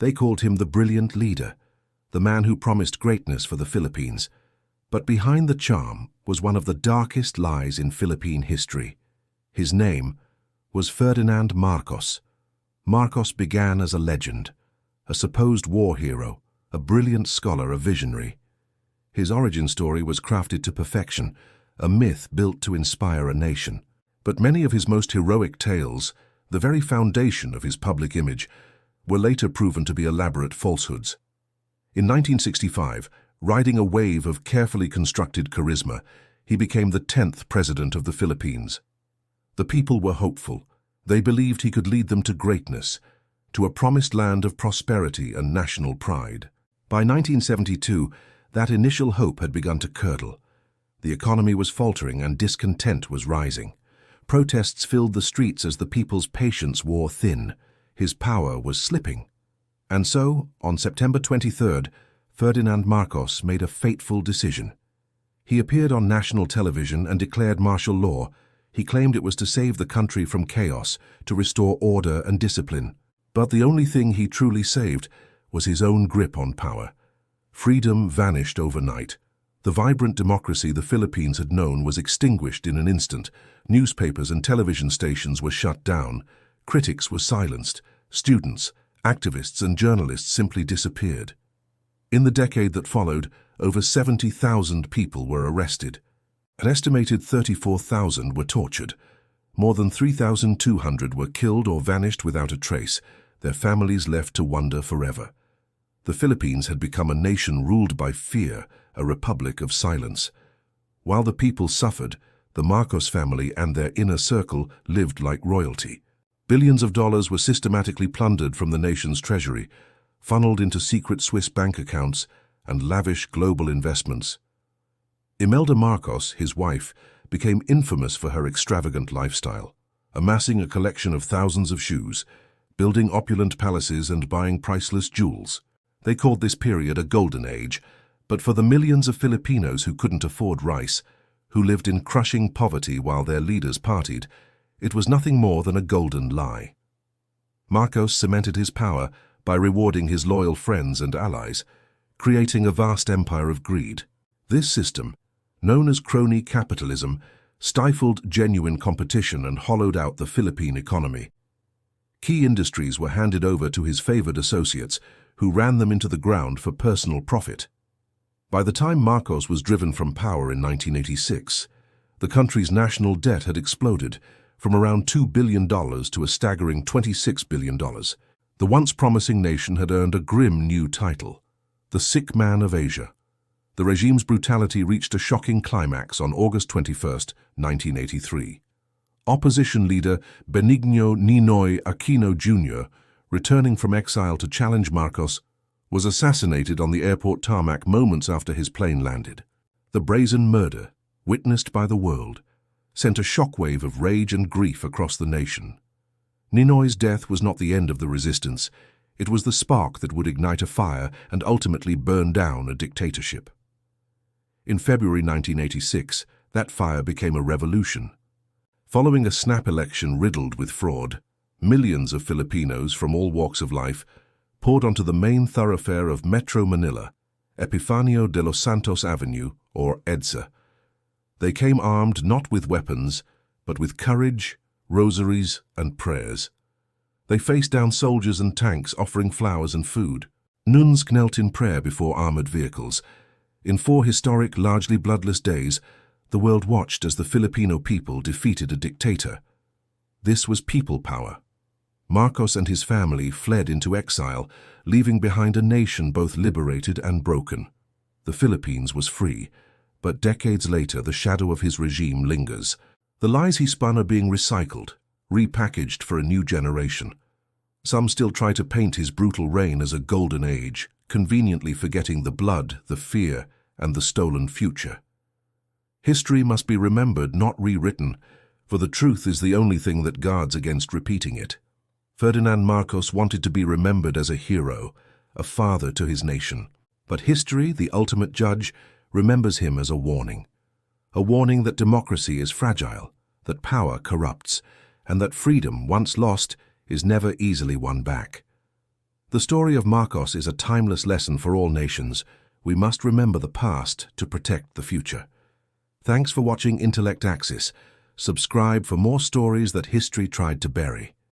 They called him the brilliant leader, the man who promised greatness for the Philippines. But behind the charm was one of the darkest lies in Philippine history. His name was Ferdinand Marcos. Marcos began as a legend, a supposed war hero, a brilliant scholar, a visionary. His origin story was crafted to perfection, a myth built to inspire a nation. But many of his most heroic tales, the very foundation of his public image, were later proven to be elaborate falsehoods. In 1965, riding a wave of carefully constructed charisma, he became the 10th president of the Philippines. The people were hopeful. They believed he could lead them to greatness, to a promised land of prosperity and national pride. By 1972, that initial hope had begun to curdle. The economy was faltering and discontent was rising. Protests filled the streets as the people's patience wore thin. His power was slipping. And so, on September 23rd, Ferdinand Marcos made a fateful decision. He appeared on national television and declared martial law. He claimed it was to save the country from chaos, to restore order and discipline. But the only thing he truly saved was his own grip on power. Freedom vanished overnight. The vibrant democracy the Philippines had known was extinguished in an instant. Newspapers and television stations were shut down. Critics were silenced. Students, activists, and journalists simply disappeared. In the decade that followed, over 70,000 people were arrested. An estimated 34,000 were tortured. More than 3,200 were killed or vanished without a trace, their families left to wonder forever. The Philippines had become a nation ruled by fear, a republic of silence. While the people suffered, the Marcos family and their inner circle lived like royalty. Billions of dollars were systematically plundered from the nation's treasury, funneled into secret Swiss bank accounts and lavish global investments. Imelda Marcos, his wife, became infamous for her extravagant lifestyle, amassing a collection of thousands of shoes, building opulent palaces and buying priceless jewels. They called this period a golden age, but for the millions of Filipinos who couldn't afford rice, who lived in crushing poverty while their leaders partied, it was nothing more than a golden lie. Marcos cemented his power by rewarding his loyal friends and allies, creating a vast empire of greed. This system, known as crony capitalism, stifled genuine competition and hollowed out the Philippine economy. Key industries were handed over to his favored associates, who ran them into the ground for personal profit. By the time Marcos was driven from power in 1986, the country's national debt had exploded from around $2 billion to a staggering $26 billion. The once promising nation had earned a grim new title, the Sick Man of Asia. The regime's brutality reached a shocking climax on August 21, 1983. Opposition leader Benigno Ninoy Aquino Jr., returning from exile to challenge Marcos, was assassinated on the airport tarmac moments after his plane landed. The brazen murder, witnessed by the world, sent a shockwave of rage and grief across the nation. Ninoy's death was not the end of the resistance. It was the spark that would ignite a fire and ultimately burn down a dictatorship. In February 1986, that fire became a revolution. Following a snap election riddled with fraud, millions of Filipinos from all walks of life poured onto the main thoroughfare of Metro Manila, Epifanio de los Santos Avenue, or EDSA. They came armed not with weapons, but with courage, rosaries, and prayers. They faced down soldiers and tanks offering flowers and food. Nuns knelt in prayer before armored vehicles. In 4 historic, largely bloodless days, the world watched as the Filipino people defeated a dictator. This was people power. Marcos and his family fled into exile, leaving behind a nation both liberated and broken. The Philippines was free, but decades later the shadow of his regime lingers. The lies he spun are being recycled, repackaged for a new generation. Some still try to paint his brutal reign as a golden age, conveniently forgetting the blood, the fear, and the stolen future. History must be remembered, not rewritten, for the truth is the only thing that guards against repeating it. Ferdinand Marcos wanted to be remembered as a hero, a father to his nation. But history, the ultimate judge, remembers him as a warning that democracy is fragile, that power corrupts, and that freedom, once lost, is never easily won back. The story of Marcos is a timeless lesson for all nations. We must remember the past to protect the future. Thanks for watching IntellectAxis. Subscribe for more stories that history tried to bury.